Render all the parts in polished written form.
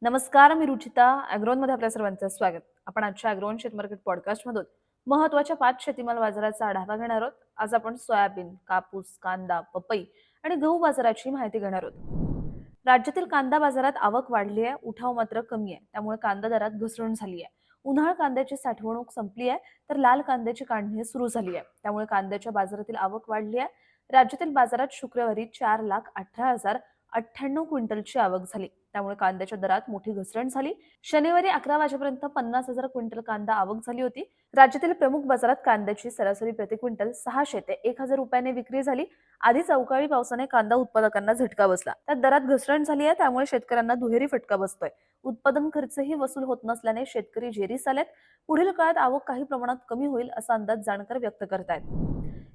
नमस्कार, मी रुचिता. ॲग्रोनमध्ये आपल्या सर्वांचं स्वागत. आपण आजच्या ॲग्रोन शेत मार्केट पॉडकास्टमधून महत्त्वाच्या 5 शेतीमाल बाजाराचा आढावा घेणार आहोत. आज आपण सोयाबीन, कापूस, कांदा, पपई आणि गहू बाजाराची माहिती घेणार आहोत. राज्यातील कांदा बाजारात आवक वाढली आहे, उठाव मात्र कमी आहे. त्यामुळे कांदा दरात घसरण झाली आहे. उन्हाळ कांद्याची साठवणूक संपली आहे, तर लाल कांद्याची काढणी सुरू झाली आहे. त्यामुळे कांद्याच्या बाजारातील आवक वाढली आहे. राज्यातील बाजारात शुक्रवारी 4,18,098 क्विंटलची आवक झाली. त्यामुळे कांद्याच्या दरात मोठी घसरण झाली. शनिवारी 11 वाजेपर्यंत 50,000 क्विंटल कांदा आवक झाली होती. राज्यातील प्रमुख बाजारात कांद्याची सरासरी प्रति क्विंटल 600 ते 1,000 रुपयाने विक्री झाली. आधीच अवकाळी पावसाने कांदा उत्पादकांना झटका बसला. त्यात दरात घसरण झाली आहे, त्यामुळे शेतकऱ्यांना दुहेरी फटका बसतोय. उत्पादन खर्चही वसूल होत नसल्याने शेतकरी जेरीस आलेत. पुढील काळात आवक काही प्रमाणात कमी होईल असा अंदाज जाणकार व्यक्त करतायत.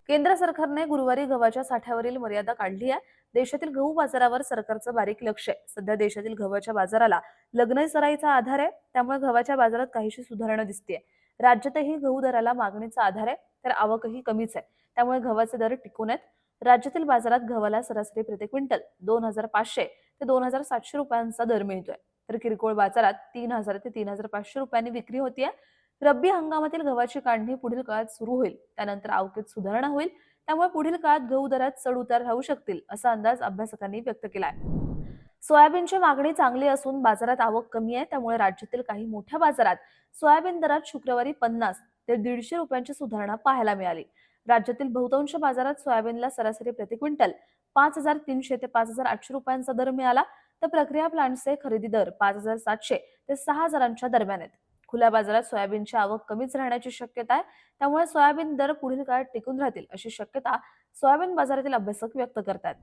केंद्र सरकारने गुरुवारी गव्हाच्या साठ्यावरील मर्यादा काढली आहे. देशातील गहू बाजारावर सरकारचं बारीक लक्ष आहे. सध्या देशातील गव्हाच्या बाजाराला लग्न सराईचा आधार आहे, त्यामुळे गव्हाच्या बाजारात काहीशी सुधारणा दिसतेय. राज्यातही गहू दराला मागणीचा आधार आहे, तर आवकही कमीच आहे. त्यामुळे गव्हाचे दर टिकून आहेत. राज्यातील बाजारात गव्हाला सरासरी प्रति क्विंटल 2,500 ते 2,700 रुपयांचा दर मिळतोय. तर किरकोळ बाजारात 3,000 ते 3,500 रुपयांनी विक्री होतीये. रब्बी हंगामातील गव्हाची काढणी पुढील काळात सुरू होईल. त्यानंतर आवकेत सुधारणा होईल. त्यामुळे पुढील काळात गहू दरात चढ उतार राहू शकतील असा अंदाज अभ्यासकांनी व्यक्त केलाय. सोयाबीनची मागणी चांगली असून बाजारात आवक कमी आहे. त्यामुळे राज्यातील काही मोठ्या बाजारात सोयाबीन दरात शुक्रवारी 50 ते 150 रुपयांची सुधारणा पाहायला मिळाली. राज्यातील बहुतांश बाजारात सोयाबीनला सरासरी प्रति क्विंटल 5,300 ते 5,800 रुपयांचा दर मिळाला. तर प्रक्रिया प्लांटचे खरेदी दर 5,700 ते 6,000 दरम्यान आहेत. खुल्या बाजारात सोयाबीनची आवक कमीच राहण्याची शक्यता आहे. त्यामुळे सोयाबीन दर पुढील काळात टिकून राहतील अशी शक्यता सोयाबीन बाजारातील अभ्यासक व्यक्त करतात.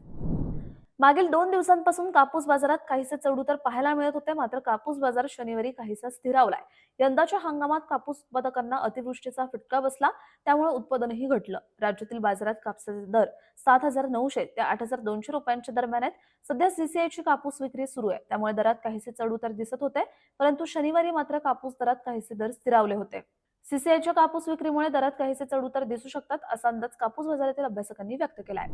मागील 2 दिवसांपासून कापूस बाजारात काहीसे चढउतार पाहायला मिळत होते. मात्र कापूस बाजार शनिवारी काहीसा स्थिरावलाय. यंदाच्या हंगामात कापूस उत्पादकांना अतिवृष्टीचा फटका बसला, त्यामुळे उत्पादनही घटलं. राज्यातील बाजारात कापसाचे दर 7,900 ते 8,200 रुपयांच्या दरम्यान आहेत. सध्या सीसीआयची कापूस विक्री सुरू आहे, त्यामुळे दरात काहीसे चढउतार दिसत होते. परंतु शनिवारी मात्र कापूस दरात काहीसे दर स्थिरावले होते. सीसीआयच्या कापूस विक्रीमुळे दरात काहीसे चढउतार दिसू शकतात असा अंदाज कापूस बाजारातील अभ्यासकांनी व्यक्त केलाय.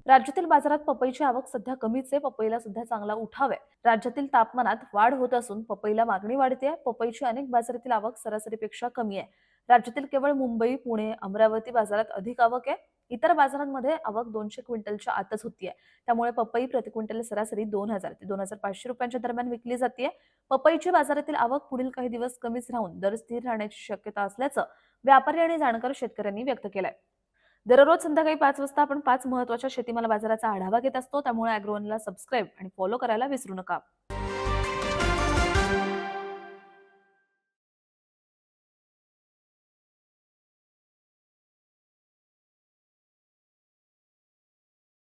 राज्यातील बाजारात पपईची आवक सध्या कमीच आहे. पपईला सध्या चांगला उठाव आहे. राज्यातील तापमानात वाढ होत असून पपईला मागणी वाढते. पपईची अनेक बाजारातील आवक सरासरीपेक्षा कमी आहे. राज्यातील केवळ मुंबई, पुणे, अमरावती बाजारात अधिक आवक आहे. इतर बाजारांमध्ये आवक 200 क्विंटलच्या आतच होतीये. त्यामुळे पपई प्रति क्विंटल सरासरी 2,000 ते 2,500 रुपयांच्या दरम्यान विकली जाते. पपईची बाजारातील आवक पुढील काही दिवस कमीच राहून दर स्थिर राहण्याची शक्यता असल्याचं व्यापारी आणि जाणकार शेतकऱ्यांनी व्यक्त केलंय. दररोज संध्याकाळी 5 वाजता आपण 5 महत्त्वाच्या शेतीमाल बाजाराचा आढावा घेत असतो. त्यामुळे ॲग्रोवनला सबस्क्राईब आणि फॉलो करायला विसरू नका.